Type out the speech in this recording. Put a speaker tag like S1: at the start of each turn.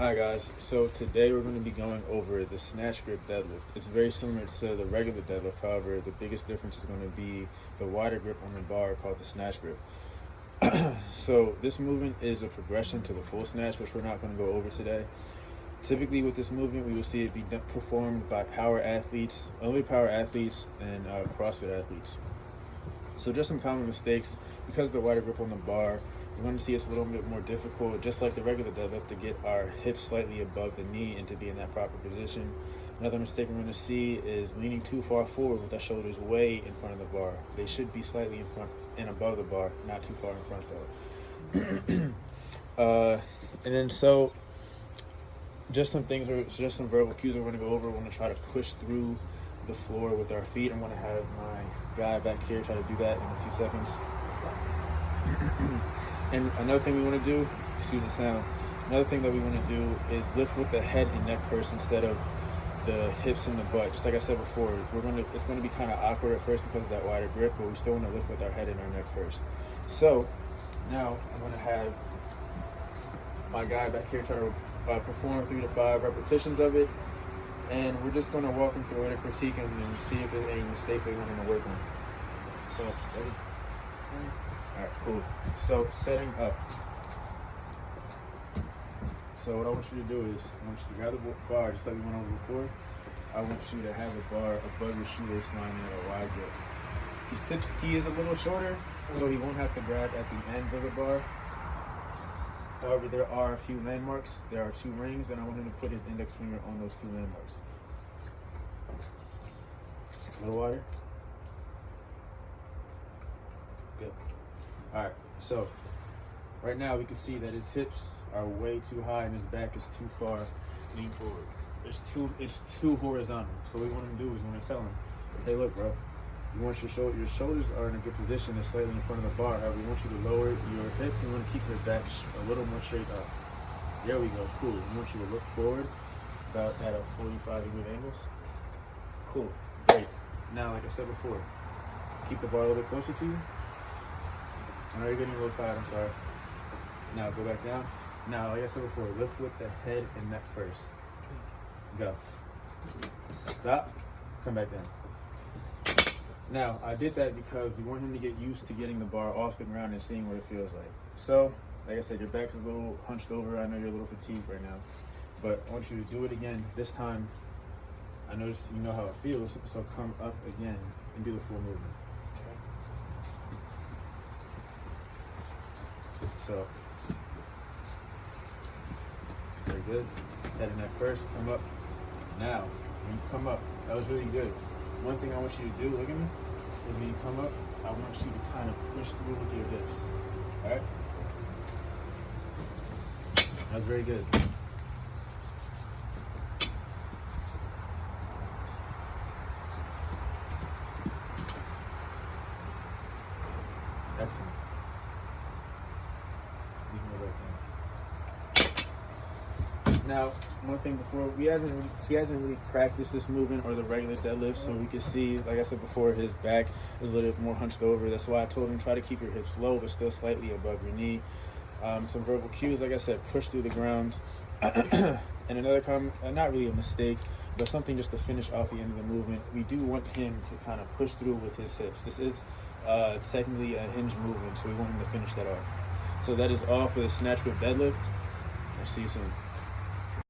S1: Hi guys, so today we're going to be going over the snatch grip deadlift. It's very similar to the regular deadlift, however the biggest difference is going to be the wider grip on the bar called the snatch grip. So this movement is a progression to the full snatch, which we're not going to go over today. Typically with this movement we will see it be performed by power athletes, only power athletes, and CrossFit athletes. So just some common mistakes: because of the wider grip on the bar, we're going to see it's a little bit more difficult, just like the regular deadlift, to get our hips slightly above the knee and to be in that proper position. Another mistake we're going to see is leaning too far forward with our shoulders way in front of the bar. They should be slightly in front and above the bar, not too far in front though. And then so just some things, just some verbal cues we're going to go over. We're going to try to push through the floor with our feet. I'm going to have my guy back here try to do that in a few seconds. And another thing we want to do, excuse the sound, another thing that we want to do is lift with the head and neck first instead of the hips and the butt. Just like I said before, it's going to be kind of awkward at first because of that wider grip, but we still want to lift with our head and our neck first. So now I'm going to have my guy back here try to perform 3 to 5 repetitions of it, and we're just going to walk him through it and critique him and see if there's any mistakes that we want him to work on. So, ready? Alright, cool. So, setting up. So what I want you to do is, I want you to grab the bar just like we went over before. I want you to have the bar above your shoelace line at a wide grip. He is a little shorter, so he won't have to grab at the ends of the bar. However, there are a few landmarks. There are 2 rings, and I want him to put his index finger on those 2 landmarks. A little wider. Good. Alright, so right now we can see that his hips are way too high and his back is too far lean forward. It's too horizontal. So what we want him to do is we want to tell him, hey look bro, you want your shoulders are in a good position and slightly in front of the bar. However, we want you to lower your hips and we want to keep your back a little more straight up. There we go, cool. We want you to look forward about at a 45-degree angles. Cool, great. Now, like I said before, keep the bar a little bit closer to you. I know you're getting a little tired, I'm sorry. Now go back down. Now, like I said before, lift with the head and neck first. Go. Stop, come back down. Now, I did that because we want him to get used to getting the bar off the ground and seeing what it feels like. So, like I said, your back is a little hunched over. I know you're a little fatigued right now, but I want you to do it again. This time, I notice you know how it feels, so come up again and do the full movement. Okay. So, very good. Head and neck first, come up. Now, when you come up, that was really good. One thing I want you to do, look at me, is when you come up, I want you to kind of push through with your hips. Alright? That's very good. Excellent. You can go back down. Now, one thing before, he hasn't really practiced this movement or the regular deadlift, so we can see, like I said before, his back is a little bit more hunched over. That's why I told him try to keep your hips low but still slightly above your knee. Some verbal cues, like I said, push through the ground. And another comment, not really a mistake, but something just to finish off the end of the movement, we do want him to kind of push through with his hips. This is technically a hinge movement, so we want him to finish that off. So that is all for the snatch grip deadlift. I'll see you soon.